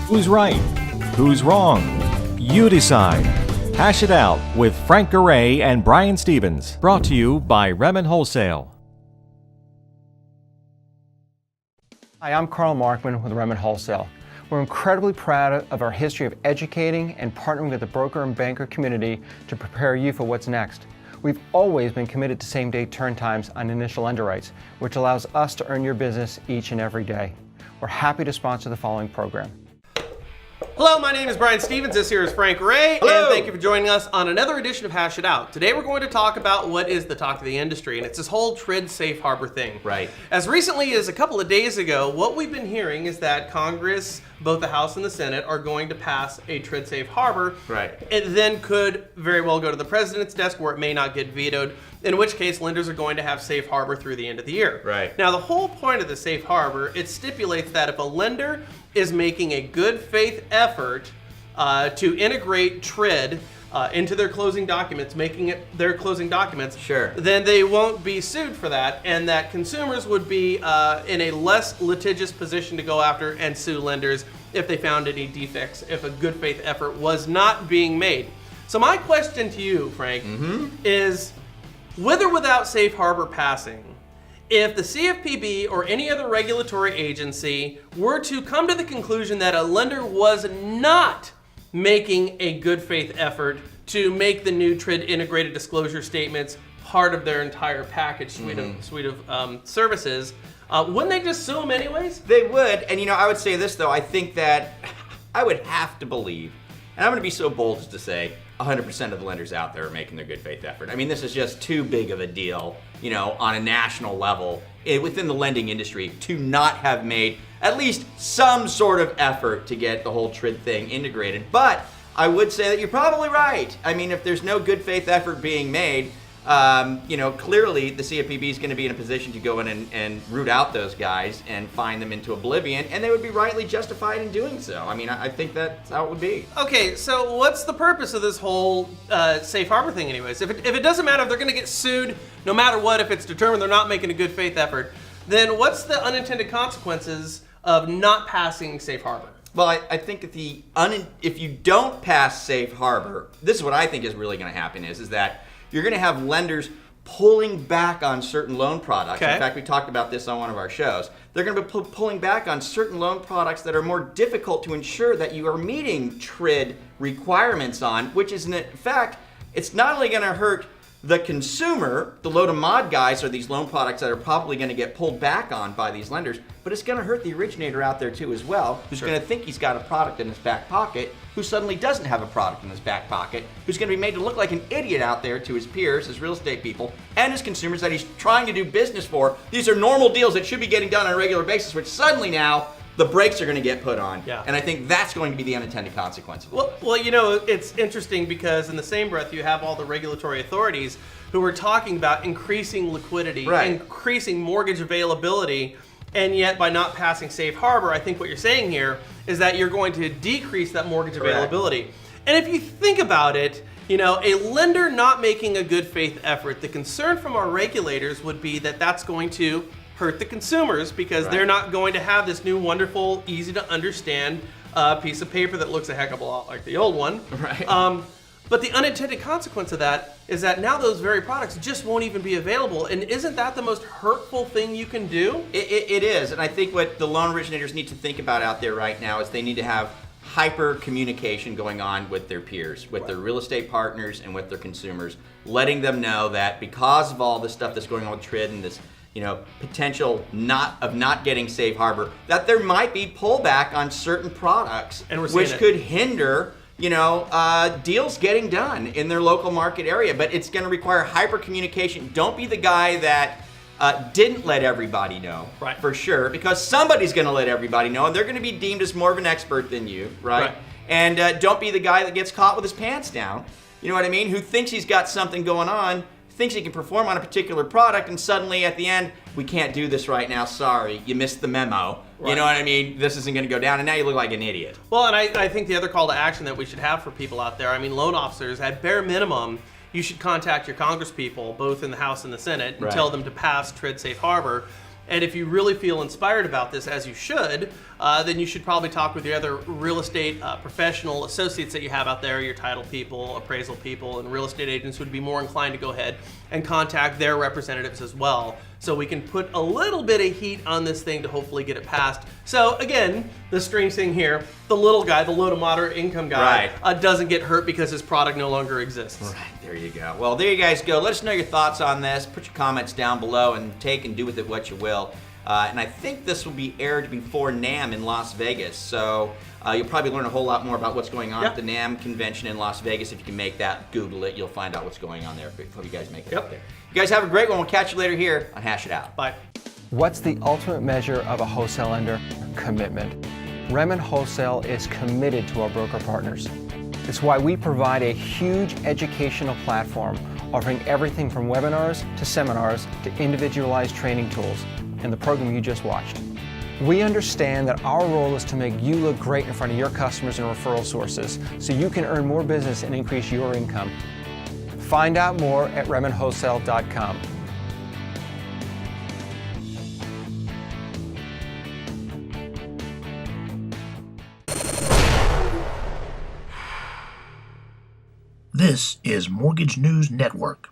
Who's right? Who's wrong? You decide. Hash it out with Frank Garay and Brian Stevens. Brought to you by Redmond Wholesale. Hi, I'm Carl Markman with Redmond Wholesale. We're incredibly proud of our history of educating and partnering with the broker and banker community to prepare you for what's next. We've always been committed to same-day turn times on initial underwrites, which allows us to earn your business each and every day. We're happy to sponsor the following program. Hello, my name is Brian Stevens. This here is Frank Ray, Hello. and thank you for joining us on another edition of Hash It Out. Today we're going to talk about what is the talk of the industry, and it's this whole TRID safe harbor thing. Right. As recently as a couple of days ago, what we've been hearing is that Congress, both the House and the Senate, are going to pass a TRID safe harbor. Right. It then could very well go to the president's desk where it may not get vetoed, in which case lenders are going to have safe harbor through the end of the year. Right. Now, the whole point of the safe harbor, it stipulates that if a lender is making a good faith effort to integrate TRID into their closing documents, making it their closing documents, Sure. then they won't be sued for that, and that consumers would be in a less litigious position to go after and sue lenders if they found any defects, if a good faith effort was not being made. So my question to you, Frank, is with or without safe harbor passing, if the CFPB or any other regulatory agency were to come to the conclusion that a lender was not making a good faith effort to make the new TRID integrated disclosure statements part of their entire package suite of services, wouldn't they just sue them anyways? They would, and I would say this though, I think that I would have to believe, and I'm going to be so bold as to say 100% of the lenders out there are making their good faith effort. I mean, this is just too big of a deal, on a national level within the lending industry to not have made at least some sort of effort to get the whole TRID thing integrated. But I would say that you're probably right. I mean, if there's no good faith effort being made, clearly the CFPB is going to be in a position to go in and root out those guys and fine them into oblivion, and they would be rightly justified in doing so. I mean, I think that's how it would be. Okay, so what's the purpose of this whole safe harbor thing anyways? If it doesn't matter if they're going to get sued, no matter what, if it's determined they're not making a good faith effort, then what's the unintended consequences of not passing safe harbor? Well, I think if you don't pass safe harbor, this is what I think is really going to happen is that you're going to have lenders pulling back on certain loan products. Okay. In fact, we talked about this on one of our shows. They're going to be pulling back on certain loan products that are more difficult to ensure that you are meeting TRID requirements on, which is, in fact, it's not only going to hurt the consumer, the low to mod guys are these loan products that are probably going to get pulled back on by these lenders, but it's going to hurt the originator out there too as well, who's going to think he's got a product in his back pocket, who suddenly doesn't have a product in his back pocket, who's going to be made to look like an idiot out there to his peers, his real estate people, and his consumers that he's trying to do business for. These are normal deals that should be getting done on a regular basis, which suddenly now the brakes are going to get put on. Yeah. And I think that's going to be the unintended consequence of it. Well, it's interesting because in the same breath you have all the regulatory authorities who are talking about increasing liquidity, Right. increasing mortgage availability, and yet by not passing safe harbor, I think what you're saying here is that you're going to decrease that mortgage Correct. availability. And if you think about it, a lender not making a good faith effort, the concern from our regulators would be that that's going to hurt the consumers because Right. they're not going to have this new wonderful, easy to understand piece of paper that looks a heck of a lot like the old one. Right. But the unintended consequence of that is that now those very products just won't even be available. And isn't that the most hurtful thing you can do? It is, and I think what the loan originators need to think about out there right now is they need to have hyper communication going on with their peers, with their real estate partners and with their consumers, letting them know that because of all this stuff that's going on with TRID and this potential not getting safe harbor, that there might be pullback on certain products, And we're seeing which it. could hinder deals getting done in their local market area. But it's going to require hyper communication. Don't be the guy that didn't let everybody know, Right. for sure, because somebody's going to let everybody know, and they're going to be deemed as more of an expert than you, right? Right. And don't be the guy that gets caught with his pants down, you know what I mean, who thinks he's got something going on, thinks he can perform on a particular product, and suddenly at the end, we can't do this right now, sorry, you missed the memo. Right. You know what I mean? This isn't going to go down, and now you look like an idiot. Well, and I think the other call to action that we should have for people out there, loan officers, at bare minimum, you should contact your congresspeople, both in the House and the Senate, and Right. tell them to pass TRID Safe Harbor. And if you really feel inspired about this, as you should, then you should probably talk with your other real estate professional associates that you have out there, your title people, appraisal people, and real estate agents would be more inclined to go ahead and contact their representatives as well. So we can put a little bit of heat on this thing to hopefully get it passed. So again, the strange thing here, the little guy, the low to moderate income guy, doesn't get hurt because his product no longer exists. Right, there you go. Well, there you guys go. Let us know your thoughts on this. Put your comments down below and take and do with it what you will. And I think this will be aired before NAMM in Las Vegas. So you'll probably learn a whole lot more about what's going on at the NAMM convention in Las Vegas. If you can make that, Google it. You'll find out what's going on there. Hope you guys make it up there. You guys have a great one. We'll catch you later here on Hash It Out. Bye. What's the ultimate measure of a wholesale lender? Commitment. Remen Wholesale is committed to our broker partners. It's why we provide a huge educational platform offering everything from webinars to seminars to individualized training tools and the program you just watched. We understand that our role is to make you look great in front of your customers and referral sources so you can earn more business and increase your income. Find out more at RemenWholesale.com. This is Mortgage News Network.